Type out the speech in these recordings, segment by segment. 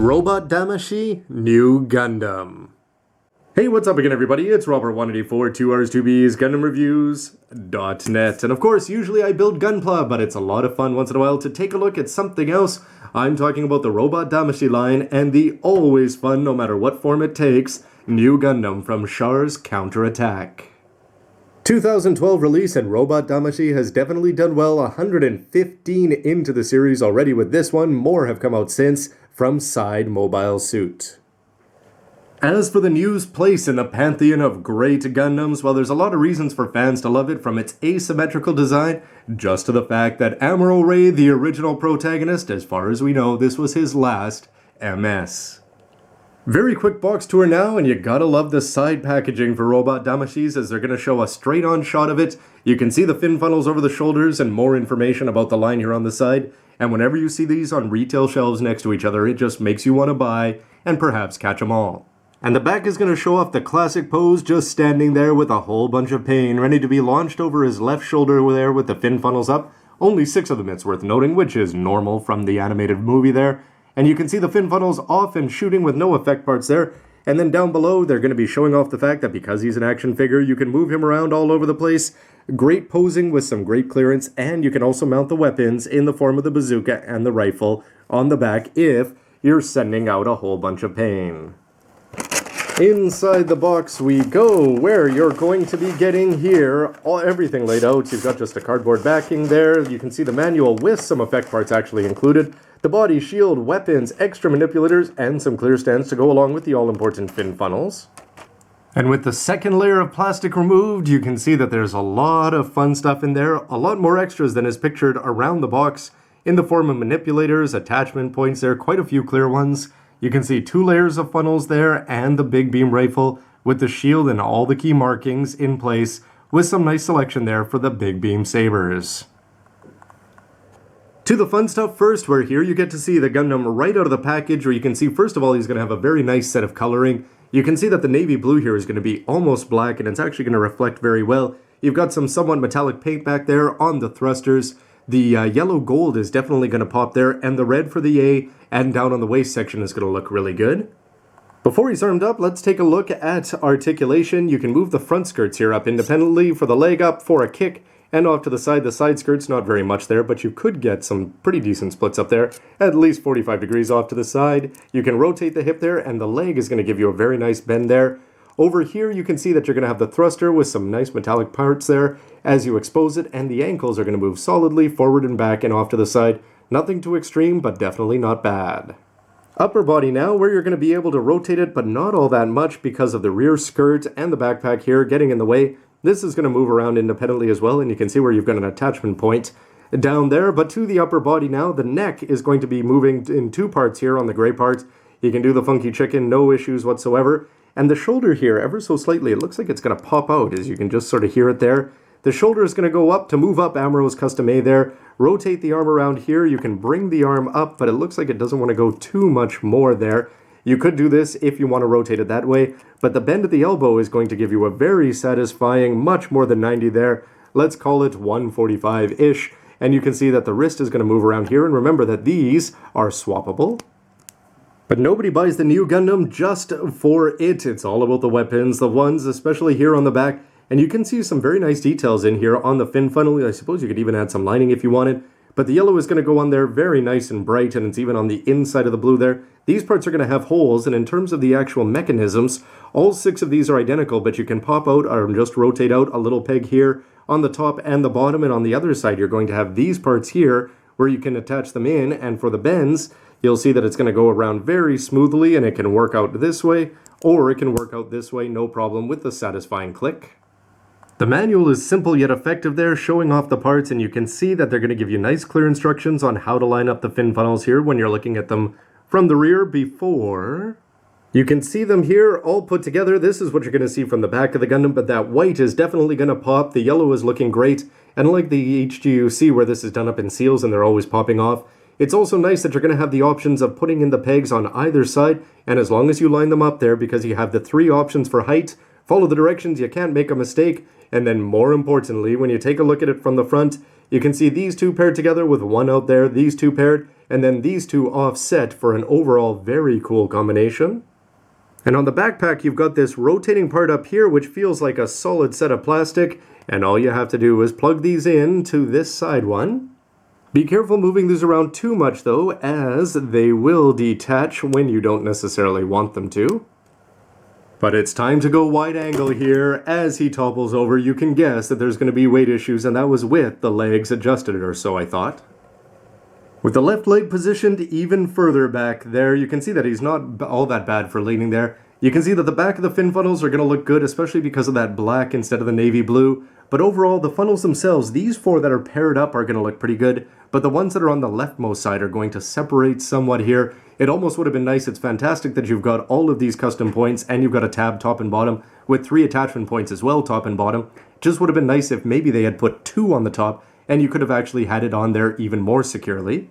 Robot Damashii Nu Gundam. Hey, what's up again, everybody? It's Robert184, 2Rs2Bs, GundamReviews.net. And of course, usually I build Gunpla, but it's a lot of fun once in a while to take a look at something else. I'm talking about the Robot Damashii line and the always fun, no matter what form it takes, Nu Gundam from Char's Counterattack. 2012 release, and Robot Damashii has definitely done well. 115 into the series already with this one. More have come out since from Side Mobile Suit. As for the Nu's place in the pantheon of great Gundams, well, there's a lot of reasons for fans to love it, from its asymmetrical design, just to the fact that Amuro Ray, the original protagonist, as far as we know, this was his last MS. Very quick box tour now, and you gotta love the side packaging for Robot Damashiis, as they're gonna show a straight-on shot of it. You can see the fin funnels over the shoulders and more information about the line here on the side. And whenever you see these on retail shelves next to each other, it just makes you want to buy and perhaps catch them all. And the back is going to show off the classic pose, just standing there with a whole bunch of pain, ready to be launched over his left shoulder there with the fin funnels up. Only 6 of them, it's worth noting, which is normal from the animated movie there. And you can see the fin funnels off and shooting with no effect parts there. And then down below, they're going to be showing off the fact that because he's an action figure, you can move him around all over the place. Great posing with some great clearance, and you can also mount the weapons in the form of the bazooka and the rifle on the back if you're sending out a whole bunch of pain. Inside the box we go, where you're going to be getting here everything laid out. You've got just a cardboard backing there. You can see the manual with some effect parts actually included. The body, shield, weapons, extra manipulators, and some clear stands to go along with the all-important fin funnels. And with the second layer of plastic removed, you can see that there's a lot of fun stuff in there, a lot more extras than is pictured around the box in the form of manipulators, attachment points there, quite a few clear ones. You can see 2 layers of funnels there and the big beam rifle with the shield and all the key markings in place with some nice selection there for the big beam sabers. To the fun stuff first, where here you get to see the Gundam right out of the package, where you can see first of all he's going to have a very nice set of coloring. You can see that the navy blue here is going to be almost black, and it's actually going to reflect very well. You've got some somewhat metallic paint back there on the thrusters. The yellow gold is definitely going to pop there, and the red for the A and down on the waist section is going to look really good. Before he's armed up, let's take a look at articulation. You can move the front skirts here up independently for the leg up, for a kick, and off to the side skirts, not very much there, but you could get some pretty decent splits up there, at least 45 degrees off to the side. You can rotate the hip there, and the leg is going to give you a very nice bend there. Over here, you can see that you're going to have the thruster with some nice metallic parts there as you expose it, and the ankles are going to move solidly forward and back and off to the side. Nothing too extreme, but definitely not bad. Upper body now, where you're going to be able to rotate it, but not all that much because of the rear skirt and the backpack here getting in the way. This is going to move around independently as well, and you can see where you've got an attachment point down there. But to the upper body now, the neck is going to be moving in 2 parts here on the gray part. You can do the funky chicken, no issues whatsoever. And the shoulder here, ever so slightly, it looks like it's going to pop out, as you can just sort of hear it there. The shoulder is going to go up to move up Amuro's custom A there. Rotate the arm around here. You can bring the arm up, but it looks like it doesn't want to go too much more there. You could do this if you want to rotate it that way, but the bend at the elbow is going to give you a very satisfying, much more than 90 there. Let's call it 145-ish, and you can see that the wrist is going to move around here, and remember that these are swappable. But nobody buys the Nu Gundam just for it. It's all about the weapons, the ones, especially here on the back, and you can see some very nice details in here on the fin funnel. I suppose you could even add some lining if you wanted. But the yellow is going to go on there very nice and bright, and it's even on the inside of the blue there. These parts are going to have holes, and in terms of the actual mechanisms, all 6 of these are identical, but you can pop out or just rotate out a little peg here on the top and the bottom, and on the other side you're going to have these parts here where you can attach them in, and for the bends, you'll see that it's going to go around very smoothly, and it can work out this way, or it can work out this way, no problem, with the satisfying click. The manual is simple yet effective there, showing off the parts, and you can see that they're going to give you nice clear instructions on how to line up the fin funnels here when you're looking at them from the rear before. You can see them here all put together. This is what you're going to see from the back of the Gundam, but that white is definitely going to pop. The yellow is looking great, and like the HGUC where this is done up in seals and they're always popping off, it's also nice that you're going to have the options of putting in the pegs on either side, and as long as you line them up there, because you have the 3 options for height, follow the directions, you can't make a mistake. And then more importantly, when you take a look at it from the front, you can see these 2 paired together with 1 out there, these 2 paired, and then these two offset for an overall very cool combination. And on the backpack, you've got this rotating part up here, which feels like a solid set of plastic, and all you have to do is plug these in to this side one. Be careful moving these around too much though, as they will detach when you don't necessarily want them to. But it's time to go wide angle here. As he topples over, you can guess that there's going to be weight issues, and that was with the legs adjusted, or so I thought. With the left leg positioned even further back there, you can see that he's not all that bad for leaning there. You can see that the back of the fin funnels are going to look good, especially because of that black instead of the navy blue. But overall, the funnels themselves, these four that are paired up are going to look pretty good. But the ones that are on the leftmost side are going to separate somewhat here. It almost would have been nice. It's fantastic that you've got all of these custom points and you've got a tab top and bottom with 3 attachment points as well, top and bottom. Just would have been nice if maybe they had put 2 on the top and you could have actually had it on there even more securely.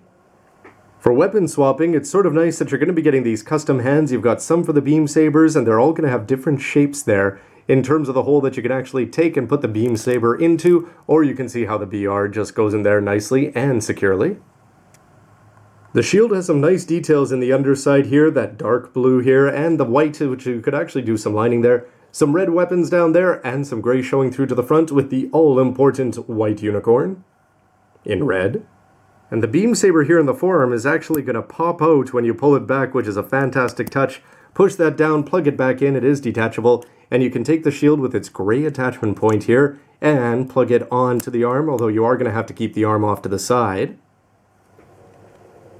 For weapon swapping, it's sort of nice that you're going to be getting these custom hands. You've got some for the beam sabers, and they're all going to have different shapes there in terms of the hole that you can actually take and put the beam saber into, or you can see how the BR just goes in there nicely and securely. The shield has some nice details in the underside here, that dark blue here, and the white, which you could actually do some lining there. Some red weapons down there, and some gray showing through to the front with the all-important white unicorn in red. And the beam saber here in the forearm is actually going to pop out when you pull it back, which is a fantastic touch. Push that down, plug it back in, it is detachable, and you can take the shield with its gray attachment point here and plug it onto the arm, although you are going to have to keep the arm off to the side.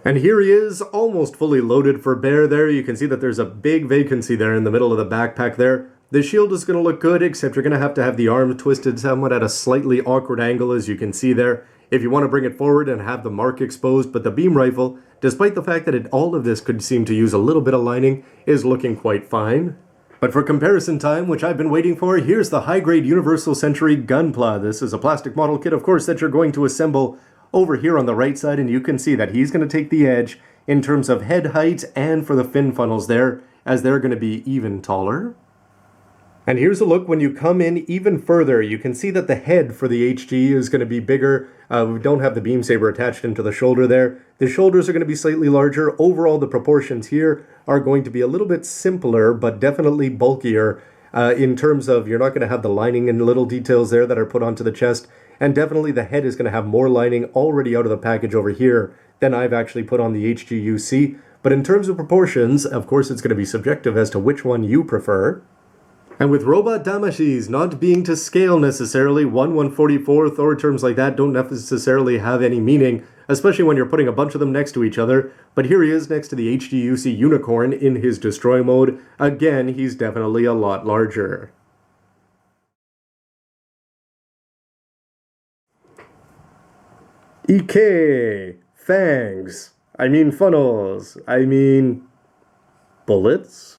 And here he is, almost fully loaded for bear there. You can see that there's a big vacancy there in the middle of the backpack there. The shield is going to look good, except you're going to have the arm twisted somewhat at a slightly awkward angle, as you can see there, if you want to bring it forward and have the mark exposed. But the beam rifle, despite the fact that all of this could seem to use a little bit of lining, is looking quite fine. But for comparison time, which I've been waiting for, here's the high-grade Universal Century Gunpla. This is a plastic model kit, of course, that you're going to assemble over here on the right side, and you can see that he's going to take the edge in terms of head height and for the fin funnels there, as they're going to be even taller. And here's a look when you come in even further. You can see that the head for the HG is going to be bigger. We don't have the beam saber attached into the shoulder there. The shoulders are going to be slightly larger. Overall, the proportions here are going to be a little bit simpler, but definitely bulkier in terms of you're not going to have the lining and little details there that are put onto the chest. And definitely the head is going to have more lining already out of the package over here than I've actually put on the HGUC. But in terms of proportions, of course, it's going to be subjective as to which one you prefer. And with robot Damashis not being to scale necessarily, 1/144th or terms like that don't necessarily have any meaning, especially when you're putting a bunch of them next to each other. But here he is next to the HGUC Unicorn in his destroy mode. Again, he's definitely a lot larger. EK! Fangs! I mean funnels! I mean bullets?